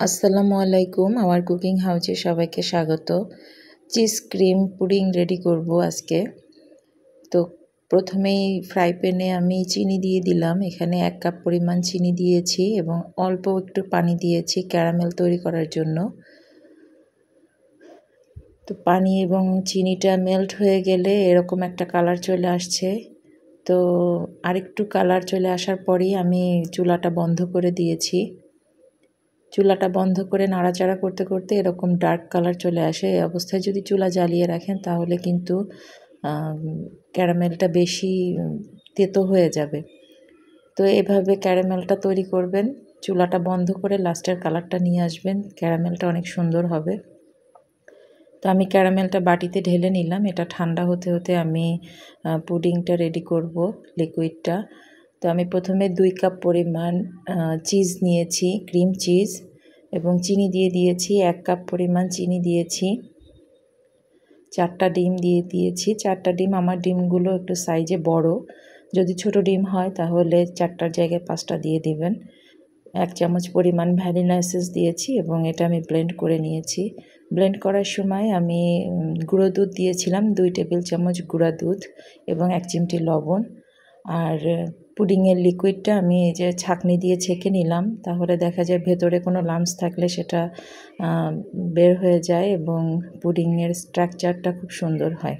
আসসালামু আলাইকুম। আমার কুকিং হাউজে সবাইকে স্বাগত। চিজ ক্রিম পুডিং রেডি করব আজকে। তো প্রথমেই ফ্রাই প্যানে আমি চিনি দিয়ে দিলাম। এখানে 1 কাপ পরিমাণ চিনি দিয়েছি এবং অল্প একটু পানি দিয়েছি ক্যারামেল তৈরি করার জন্য। তো পানি এবং চিনিটা মেল্ট হয়ে গেলে এরকম একটা কালার চলে আসছে। তো আরেকটু কালার চলে আসার পরেই আমি চুলাটা বন্ধ করে দিয়েছি। চুলাটা বন্ধ করে নাড়াচাড়া করতে করতে এরকম ডার্ক কালার চলে আসে। এই অবস্থায় যদি চুলা জ্বালিয়ে রাখেন তাহলে কিন্তু ক্যারামেলটা বেশি তেতো হয়ে যাবে। তো এভাবে ক্যারামেলটা তৈরি করবেন। চুলাটা বন্ধ করে লাস্টের কালারটা নিয়ে আসবেন, ক্যারামেলটা অনেক সুন্দর হবে। তো আমি ক্যারামেলটা বাটিতে ঢেলে নিলাম। এটা ঠান্ডা হতে হতে আমি পুডিংটা রেডি করব, লিকুইডটা। তো আমি প্রথমে 2 কাপ পরিমাণ চিজ নিয়েছি, ক্রিম চিজ, এবং চিনি দিয়ে দিয়েছি। 1 কাপ পরিমাণ চিনি দিয়েছি। 4টা ডিম দিয়ে দিয়েছি। 4টা ডিম, আমার ডিমগুলো একটু সাইজে বড়। যদি ছোট ডিম হয় তাহলে 4টার জায়গায় 5টা দিয়ে দিবেন। 1 চামচ পরিমাণ ভ্যানিলা এসেন্স দিয়েছি এবং এটা আমি ব্লেন্ড করে নিয়েছি। ব্লেন্ড করার সময় আমি গুঁড়ো দুধ দিয়েছিলাম, 2 টেবিল চামচ গুঁড়া দুধ এবং 1 চিমটি লবণ। আর পুডিংয়ের লিকুইডটা আমি এই যে ছাঁকনি দিয়ে ছেঁকে নিলাম, তাহলে দেখা যায় ভেতরে কোনো লাম্পস থাকলে সেটা বের হয়ে যায় এবং পুডিংয়ের স্ট্রাকচারটা খুব সুন্দর হয়।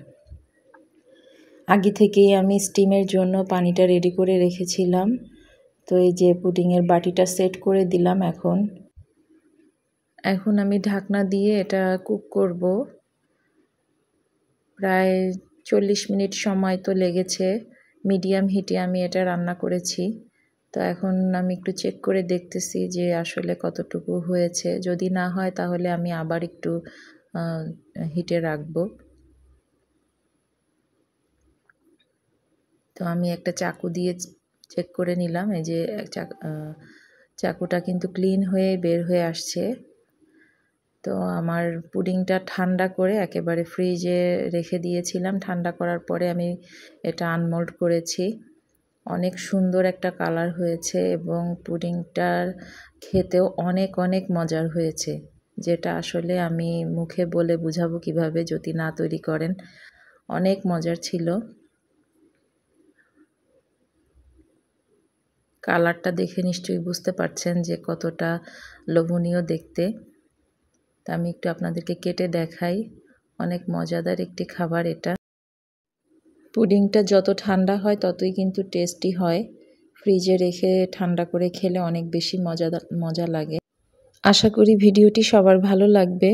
আগে থেকেই আমি স্টিমের জন্য পানিটা রেডি করে রেখেছিলাম। তো এই যে পুডিংয়ের বাটিটা সেট করে দিলাম। এখন আমি ঢাকনা দিয়ে এটা কুক করব। প্রায় 40 মিনিট সময় তো লেগেছে। মিডিয়াম হিটে আমি এটা রান্না করেছি। তো এখন আমি একটু চেক করে দেখতেছি যে আসলে কতটুকু হয়েছে। যদি না হয় তাহলে আমি আবার একটু হিটে রাখবো। তো আমি একটা চাকু দিয়ে চেক করে নিলাম। এই যে চাকুটা কিন্তু ক্লিন হয়ে বের হয়ে আসছে। তো আমার পুডিংটা ঠান্ডা করে একেবারে ফ্রিজে রেখে দিয়েছিলাম। ঠান্ডা করার পরে আমি এটা আনমোল্ড করেছি। অনেক সুন্দর একটা কালার হয়েছে এবং পুডিংটার খেতেও অনেক অনেক মজার হয়েছে, যেটা আসলে আমি মুখে বলে বুঝাবো কিভাবে যদি না তৈরি করেন। অনেক মজার ছিল। কালারটা দেখে নিশ্চয়ই বুঝতে পারছেন যে কতটা লোভনীয় দেখতে। তা আমি একটু আপনাদেরকে কেটে দেখাই। অনেক মজাদার একটি খাবার এটা। পুডিংটা যত ঠান্ডা হয় ততই কিন্তু টেস্টি হয়। ফ্রিজে রেখে ঠান্ডা করে খেলে অনেক বেশি মজা লাগে। আশা করি ভিডিওটি সবার ভালো লাগবে।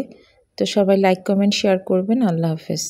তো সবাই লাইক, কমেন্ট, শেয়ার করবেন। আল্লাহ হাফেজ।